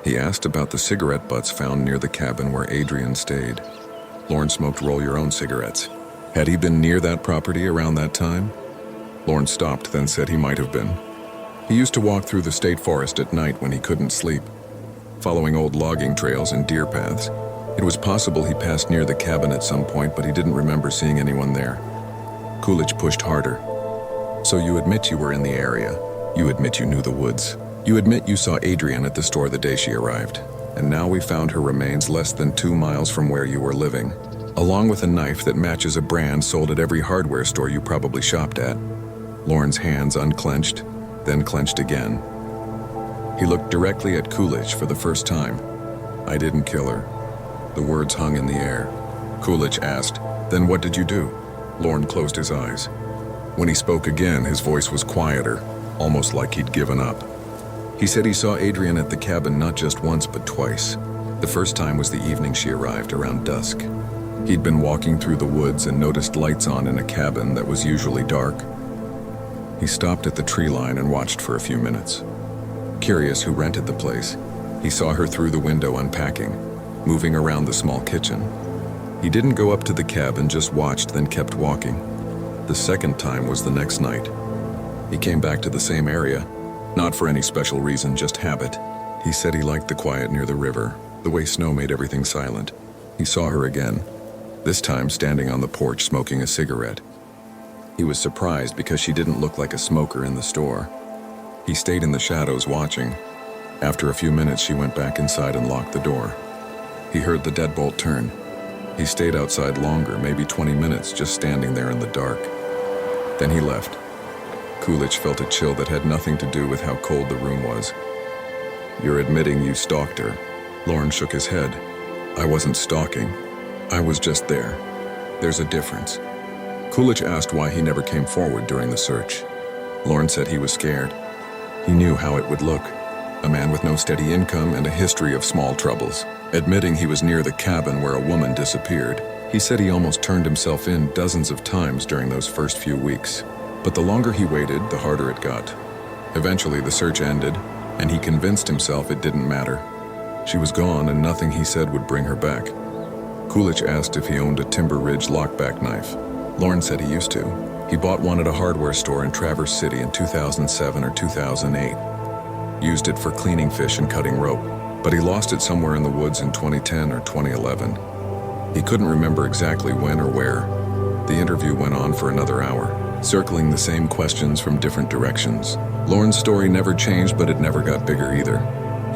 He asked about the cigarette butts found near the cabin where Adrienne stayed. Lauren smoked roll-your-own cigarettes. Had he been near that property around that time? Lauren stopped, then said he might have been. He used to walk through the state forest at night when he couldn't sleep, following old logging trails and deer paths. It was possible he passed near the cabin at some point, but he didn't remember seeing anyone there. Kulick pushed harder. So you admit you were in the area. You admit you knew the woods. You admit you saw Adrienne at the store the day she arrived. And now we found her remains less than 2 miles from where you were living, along with a knife that matches a brand sold at every hardware store you probably shopped at. Lauren's hands unclenched, then clenched again. He looked directly at Kulick for the first time. I didn't kill her. The words hung in the air. Kulick asked, then what did you do? Lauren closed his eyes. When he spoke again, his voice was quieter, almost like he'd given up. He said he saw Adrienne at the cabin not just once, but twice. The first time was the evening she arrived, around dusk. He'd been walking through the woods and noticed lights on in a cabin that was usually dark. He stopped at the tree line and watched for a few minutes. Curious who rented the place, he saw her through the window unpacking, moving around the small kitchen. He didn't go up to the cabin, just watched, then kept walking. The second time was the next night. He came back to the same area, not for any special reason, just habit. He said he liked the quiet near the river, the way snow made everything silent. He saw her again, this time standing on the porch smoking a cigarette. He was surprised because she didn't look like a smoker in the store. He stayed in the shadows watching. After a few minutes, she went back inside and locked the door. He heard the deadbolt turn. He stayed outside longer, maybe 20 minutes, just standing there in the dark. Then he left. Kulick felt a chill that had nothing to do with how cold the room was. "You're admitting you stalked her." Lauren shook his head. "I wasn't stalking. I was just there. There's a difference." Kulick asked why he never came forward during the search. Lauren said he was scared. He knew how it would look. A man with no steady income and a history of small troubles. Admitting he was near the cabin where a woman disappeared, he said he almost turned himself in dozens of times during those first few weeks. But the longer he waited, the harder it got. Eventually, the search ended, and he convinced himself it didn't matter. She was gone, and nothing he said would bring her back. Kulick asked if he owned a Timber Ridge lockback knife. Lauren said he used to. He bought one at a hardware store in Traverse City in 2007 or 2008. Used it for cleaning fish and cutting rope, but he lost it somewhere in the woods in 2010 or 2011. He couldn't remember exactly when or where. The interview went on for another hour, circling the same questions from different directions. Lauren's story never changed, but it never got bigger either.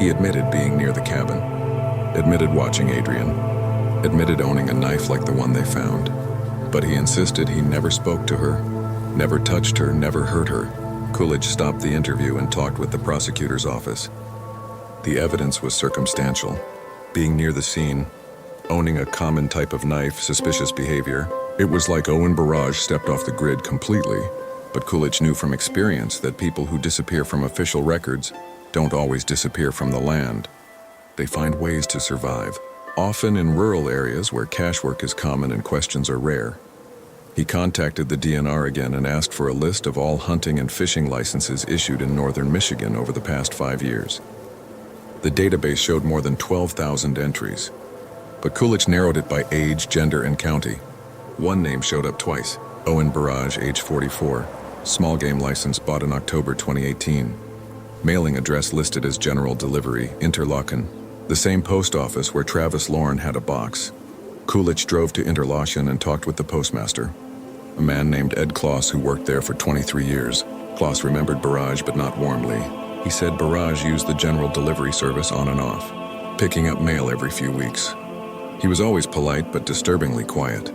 He admitted being near the cabin, admitted watching Adrienne, admitted owning a knife like the one they found. But he insisted he never spoke to her, never touched her, never hurt her. Kulick stopped the interview and talked with the prosecutor's office. The evidence was circumstantial. Being near the scene, owning a common type of knife, suspicious behavior. It was like Owen Berridge stepped off the grid completely. But Kulick knew from experience that people who disappear from official records don't always disappear from the land. They find ways to survive, often in rural areas where cash work is common and questions are rare. He contacted the DNR again and asked for a list of all hunting and fishing licenses issued in northern Michigan over the past 5 years. The database showed more than 12,000 entries, but Kulick narrowed it by age, gender, and county. One name showed up twice: Owen Berridge, age 44, small game license bought in October 2018. Mailing address listed as General Delivery, Interlaken, the same post office where Travis Lauren had a box. Kulick drove to Interlaken and talked with the postmaster, a man named Ed Kloss who worked there for 23 years. Kloss remembered Berridge, but not warmly. He said Berridge used the general delivery service on and off, picking up mail every few weeks. He was always polite but disturbingly quiet.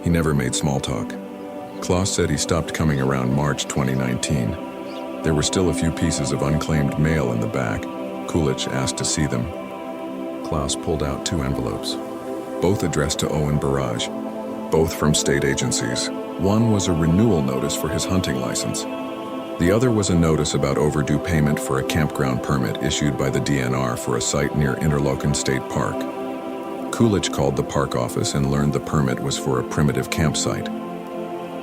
He never made small talk. Kloss said he stopped coming around March 2019. There were still a few pieces of unclaimed mail in the back. Kulick asked to see them. Kloss pulled out 2 envelopes, both addressed to Owen Berridge, both from state agencies. One was a renewal notice for his hunting license. The other was a notice about overdue payment for a campground permit issued by the DNR for a site near Interlaken State Park. Kulick called the park office and learned the permit was for a primitive campsite.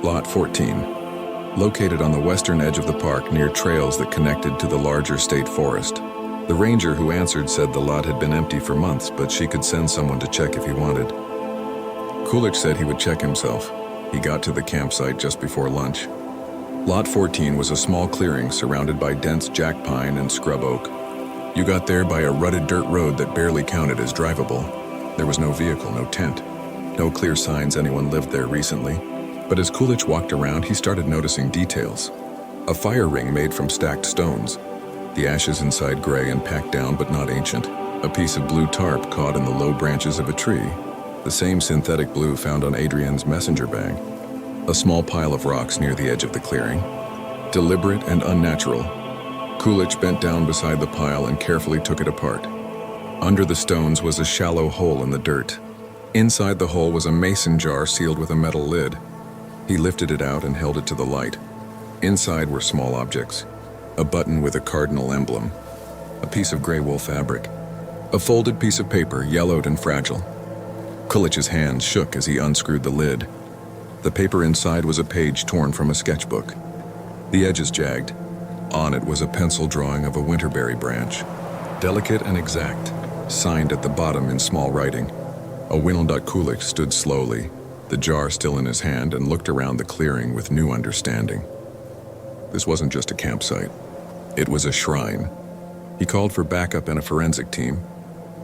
Lot 14, located on the western edge of the park near trails that connected to the larger state forest. The ranger who answered said the lot had been empty for months, but she could send someone to check if he wanted. Kulick said he would check himself. He got to the campsite just before lunch. Lot 14 was a small clearing surrounded by dense jack pine and scrub oak. You got there by a rutted dirt road that barely counted as drivable. There was no vehicle, no tent, no clear signs anyone lived there recently. But as Kulick walked around, he started noticing details. A fire ring made from stacked stones, the ashes inside gray and packed down but not ancient. A piece of blue tarp caught in the low branches of a tree, the same synthetic blue found on Adrienne's messenger bag. A small pile of rocks near the edge of the clearing. Deliberate and unnatural. Kulick bent down beside the pile and carefully took it apart. Under the stones was a shallow hole in the dirt. Inside the hole was a mason jar sealed with a metal lid. He lifted it out and held it to the light. Inside were small objects. A button with a cardinal emblem. A piece of gray wool fabric. A folded piece of paper, yellowed and fragile. Kulick's hands shook as he unscrewed the lid. The paper inside was a page torn from a sketchbook. The edges jagged. On it was a pencil drawing of a winterberry branch. Delicate and exact, signed at the bottom in small writing. Owen Kulick stood slowly, the jar still in his hand, and looked around the clearing with new understanding. This wasn't just a campsite. It was a shrine. He called for backup and a forensic team.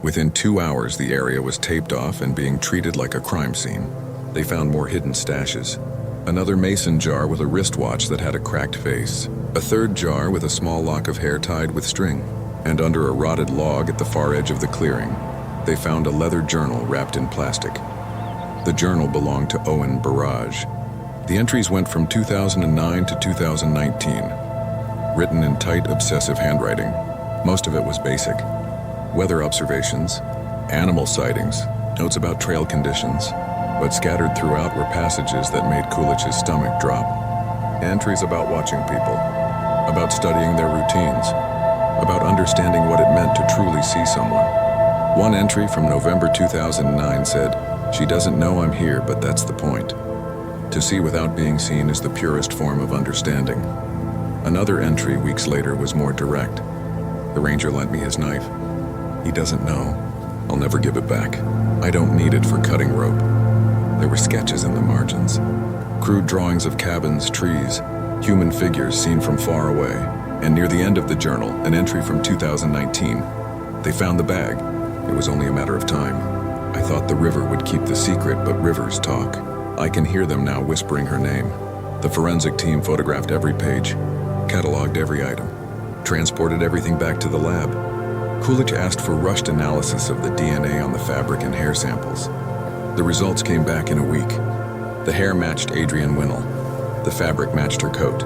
Within 2 hours, the area was taped off and being treated like a crime scene. They found more hidden stashes. Another mason jar with a wristwatch that had a cracked face. A third jar with a small lock of hair tied with string, and under a rotted log at the far edge of the clearing, they found a leather journal wrapped in plastic. The journal belonged to Owen Berridge. The entries went from 2009 to 2019, written in tight, obsessive handwriting. Most of it was basic. Weather observations, animal sightings, notes about trail conditions, but scattered throughout were passages that made Kulick's stomach drop. Entries about watching people, about studying their routines, about understanding what it meant to truly see someone. One entry from November 2009 said, "She doesn't know I'm here, but that's the point. To see without being seen is the purest form of understanding." Another entry weeks later was more direct. "The ranger lent me his knife. He doesn't know. I'll never give it back. I don't need it for cutting rope." There were sketches in the margins. Crude drawings of cabins, trees, human figures seen from far away. And near the end of the journal, an entry from 2019. "They found the bag. It was only a matter of time. I thought the river would keep the secret, but rivers talk. I can hear them now whispering her name." The forensic team photographed every page, cataloged every item, transported everything back to the lab. Kulick asked for rushed analysis of the DNA on the fabric and hair samples. The results came back in a week. The hair matched Adrienne Wintall. The fabric matched her coat.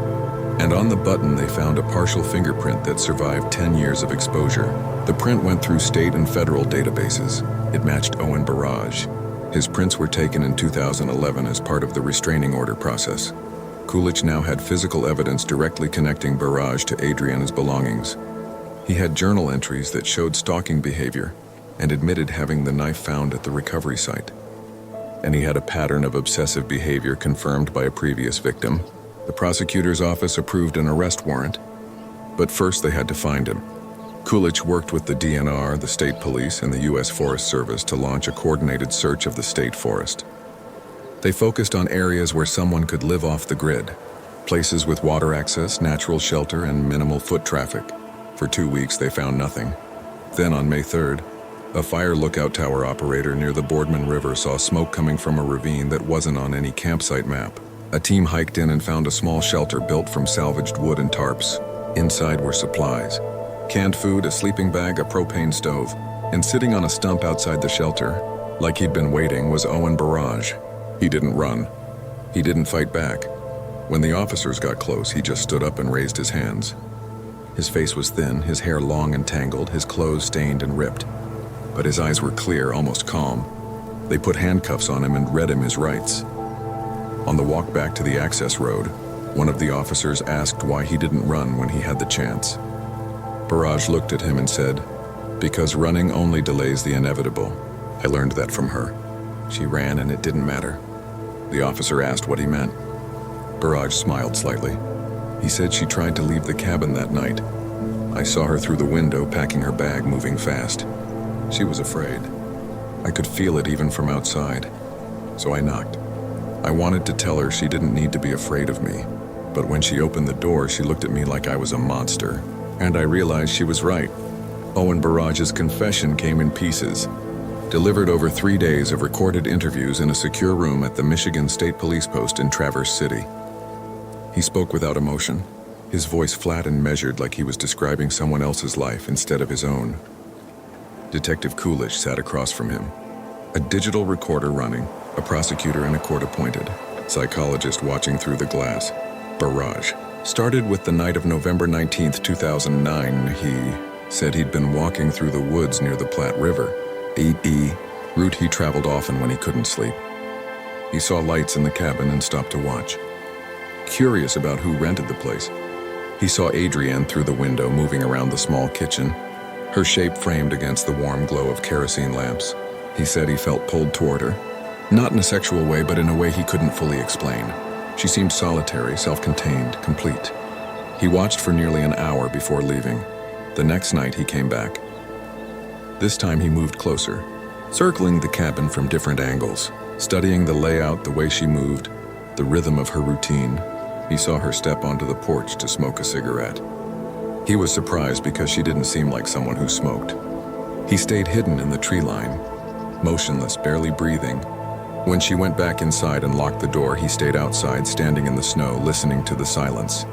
And on the button they found a partial fingerprint that survived 10 years of exposure. The print went through state and federal databases. It matched Owen Berridge. His prints were taken in 2011 as part of the restraining order process. Kulick now had physical evidence directly connecting Berridge to Adrienne's belongings. He had journal entries that showed stalking behavior and admitted having the knife found at the recovery site. And he had a pattern of obsessive behavior confirmed by a previous victim. The prosecutor's office approved an arrest warrant, but first they had to find him. Kulick worked with the DNR, the state police, and the U.S. Forest Service to launch a coordinated search of the state forest. They focused on areas where someone could live off the grid, places with water access, natural shelter, and minimal foot traffic. For 2 weeks, they found nothing. Then on May 3rd, a fire lookout tower operator near the Boardman River saw smoke coming from a ravine that wasn't on any campsite map. A team hiked in and found a small shelter built from salvaged wood and tarps. Inside were supplies, canned food, a sleeping bag, a propane stove, and sitting on a stump outside the shelter, like he'd been waiting, was Owen Berridge. He didn't run. He didn't fight back. When the officers got close, he just stood up and raised his hands. His face was thin, his hair long and tangled, his clothes stained and ripped. But his eyes were clear, almost calm. They put handcuffs on him and read him his rights. On the walk back to the access road, one of the officers asked why he didn't run when he had the chance. Berridge looked at him and said, "Because running only delays the inevitable. I learned that from her. She ran and it didn't matter." The officer asked what he meant. Berridge smiled slightly. He said she tried to leave the cabin that night. "I saw her through the window packing her bag, moving fast. She was afraid. I could feel it even from outside. So I knocked. I wanted to tell her she didn't need to be afraid of me. But when she opened the door, she looked at me like I was a monster. And I realized she was right." Owen Berridge's confession came in pieces, delivered over 3 days of recorded interviews in a secure room at the Michigan State Police Post in Traverse City. He spoke without emotion, his voice flat and measured like he was describing someone else's life instead of his own. Detective Kulick sat across from him, a digital recorder running, a prosecutor and a court-appointed psychologist watching through the glass. Berridge started with the night of November 19th, 2009. He said he'd been walking through the woods near the Platte River, route he traveled often when he couldn't sleep. He saw lights in the cabin and stopped to watch. Curious about who rented the place, he saw Adrienne through the window moving around the small kitchen, her shape framed against the warm glow of kerosene lamps. He said he felt pulled toward her, not in a sexual way, but in a way he couldn't fully explain. She seemed solitary, self-contained, complete. He watched for nearly an hour before leaving. The next night he came back. This time he moved closer, circling the cabin from different angles, studying the layout, the way she moved, the rhythm of her routine. He saw her step onto the porch to smoke a cigarette. He was surprised because she didn't seem like someone who smoked. He stayed hidden in the tree line, motionless, barely breathing. When she went back inside and locked the door, he stayed outside, standing in the snow, listening to the silence.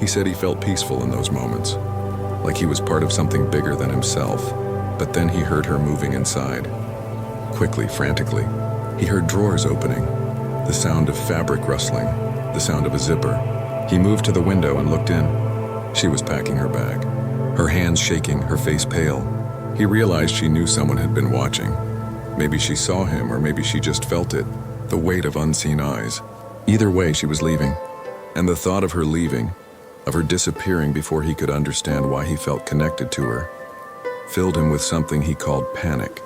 He said he felt peaceful in those moments, like he was part of something bigger than himself. But then he heard her moving inside. Quickly, frantically. He heard drawers opening, the sound of fabric rustling, the sound of a zipper. He moved to the window and looked in. She was packing her bag, her hands shaking, her face pale. He realized she knew someone had been watching. Maybe she saw him, or maybe she just felt it, the weight of unseen eyes. Either way, she was leaving. And the thought of her leaving, of her disappearing before he could understand why he felt connected to her, filled him with something he called panic.